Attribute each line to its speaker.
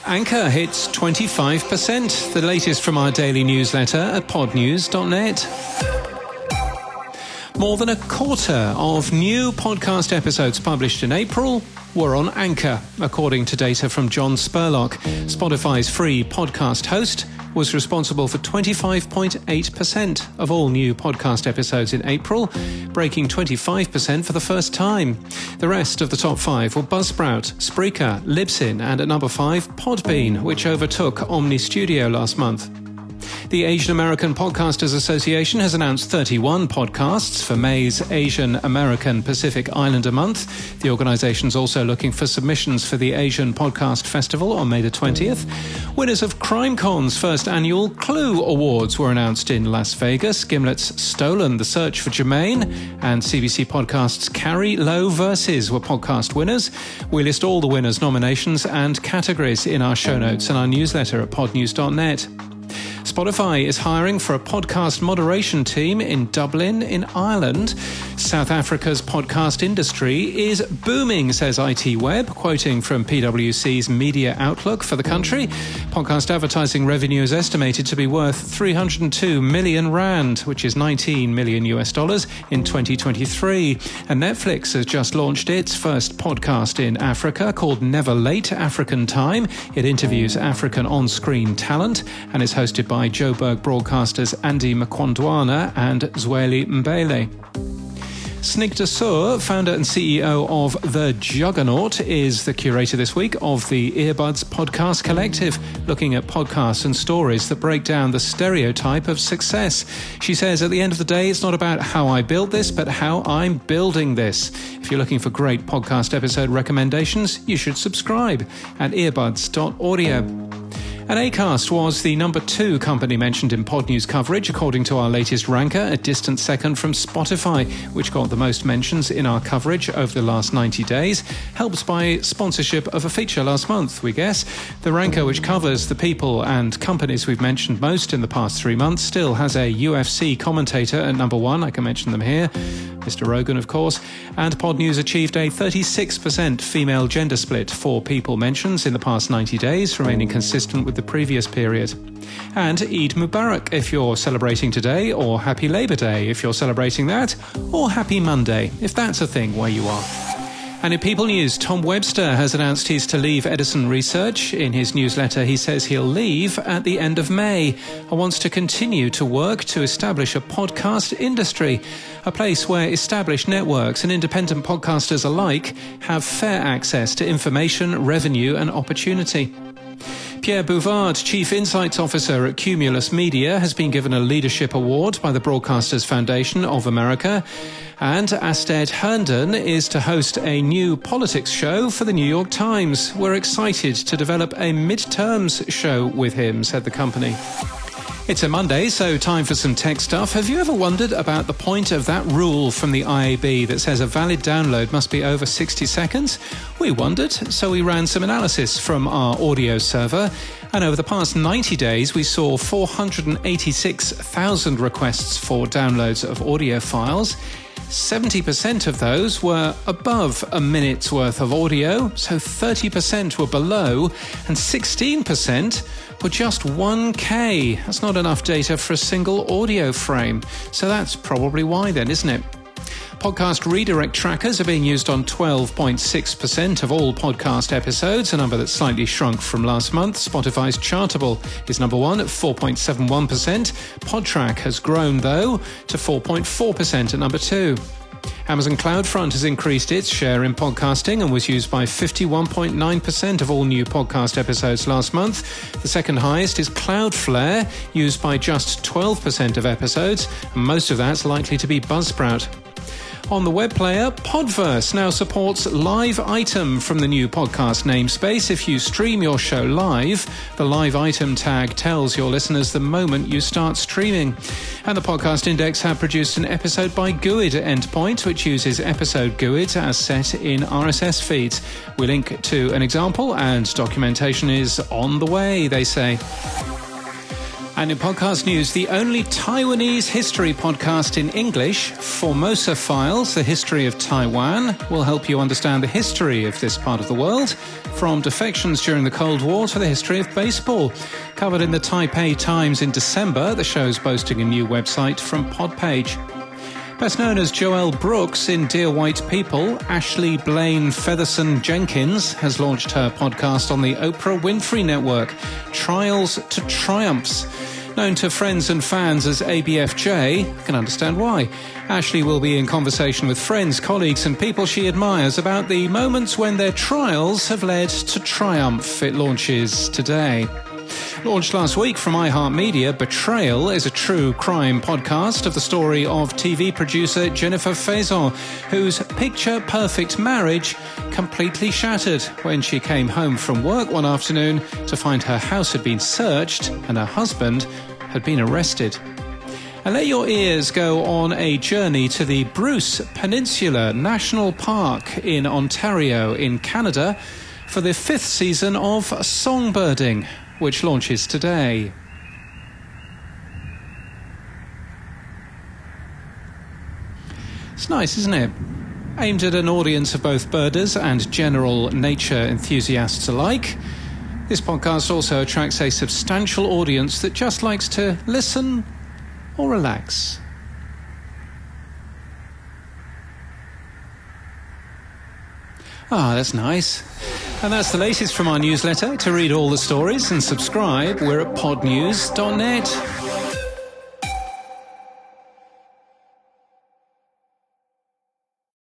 Speaker 1: Anchor hits 25%, the latest from our daily newsletter at podnews.net. More than a quarter of new podcast episodes published in April were on Anchor, according to data from John Spurlock. Spotify's free podcast host was responsible for 25.8% of all new podcast episodes in April, breaking 25% for the first time. The rest of the top 5 were Buzzsprout, Spreaker, Libsyn, and at number 5, Podbean, which overtook Omni Studio last month. The Asian American Podcasters Association has announced 31 podcasts for May's Asian American Pacific Islander Month. The organization's also looking for submissions for the Asian Podcast Festival on May the 20th. Winners of CrimeCon's first annual Clue Awards were announced in Las Vegas. Gimlet's Stolen: The Search for Jermaine and CBC Podcast's Carrie Low Versus were podcast winners. We list all the winners' nominations and categories in our show notes and our newsletter at podnews.net. Spotify is hiring for a podcast moderation team in Dublin, in Ireland. South Africa's podcast industry is booming, says IT Web, quoting from PwC's media outlook for the country. Podcast advertising revenue is estimated to be worth 302 million rand, which is $19 million in 2023. And Netflix has just launched its first podcast in Africa called Never Late African Time. It interviews African on-screen talent and is hosted by Joburg broadcasters Andy Mkwandwana and Zweli Mbele. Snigdha Sur, founder and CEO of The Juggernaut, is the curator this week of the Earbuds Podcast Collective, looking at podcasts and stories that break down the stereotype of success. She says, at the end of the day, it's not about how I built this, but how I'm building this. If you're looking for great podcast episode recommendations, you should subscribe at earbuds.audio. And Acast was the number 2 company mentioned in Podnews coverage, according to our latest ranker, a distant second from Spotify, which got the most mentions in our coverage over the last 90 days, helped by sponsorship of a feature last month, we guess. The ranker, which covers the people and companies we've mentioned most in the past 3 months, still has a UFC commentator at number 1, I can mention them here, Mr. Rogan, of course, and Podnews achieved a 36% female gender split for people mentions in the past 90 days, remaining consistent with the previous period. And Eid Mubarak if you're celebrating today, or Happy Labour Day if you're celebrating that, or Happy Monday if that's a thing where you are. And in People News, Tom Webster has announced he's to leave Edison Research. In his newsletter, he says he'll leave at the end of May and wants to continue to work to establish a podcast industry, a place where established networks and independent podcasters alike have fair access to information, revenue and opportunity. Pierre Bouvard, Chief Insights Officer at Cumulus Media, has been given a leadership award by the Broadcasters Foundation of America. And Asted Herndon is to host a new politics show for the New York Times. We're excited to develop a midterms show with him, said the company. It's a Monday, so time for some tech stuff. Have you ever wondered about the point of that rule from the IAB that says a valid download must be over 60 seconds? We wondered, so we ran some analysis from our audio server, and over the past 90 days we saw 486,000 requests for downloads of audio files. 70% of those were above a minute's worth of audio, so 30% were below, and 16% were just 1K. That's not enough data for a single audio frame. So that's probably why then, isn't it? Podcast redirect trackers are being used on 12.6% of all podcast episodes, a number that's slightly shrunk from last month. Spotify's Chartable is number 1 at 4.71%. Podtrack has grown, though, to 4.4% at number 2. Amazon CloudFront has increased its share in podcasting and was used by 51.9% of all new podcast episodes last month. The second highest is Cloudflare, used by just 12% of episodes, and most of that's likely to be Buzzsprout. On the web player, Podverse now supports Live Item from the new podcast namespace. If you stream your show live, the Live Item tag tells your listeners the moment you start streaming. And the Podcast Index have produced an episode by GUID endpoint, which uses episode GUID as set in RSS feeds. We link to an example, and documentation is on the way, they say. And in podcast news, the only Taiwanese history podcast in English, Formosa Files, the history of Taiwan, will help you understand the history of this part of the world, from defections during the Cold War to the history of baseball. Covered in the Taipei Times in December, the show's boasting a new website from Podpage. Best known as Joelle Brooks in Dear White People, Ashley Blaine Featherson Jenkins has launched her podcast on the Oprah Winfrey Network, Trials to Triumphs. Known to friends and fans as ABFJ, I can understand why. Ashley will be in conversation with friends, colleagues and people she admires about the moments when their trials have led to triumph. It launches today. Launched last week from iHeartMedia, Betrayal is a true crime podcast of the story of TV producer Jennifer Faison, whose picture-perfect marriage completely shattered when she came home from work one afternoon to find her house had been searched and her husband had been arrested. And let your ears go on a journey to the Bruce Peninsula National Park in Ontario in Canada for the 5th season of Songbirding, which launches today. It's nice, isn't it? Aimed at an audience of both birders and general nature enthusiasts alike, this podcast also attracts a substantial audience that just likes to listen or relax. Ah, that's nice. And that's the latest from our newsletter. To read all the stories and subscribe, we're at podnews.net.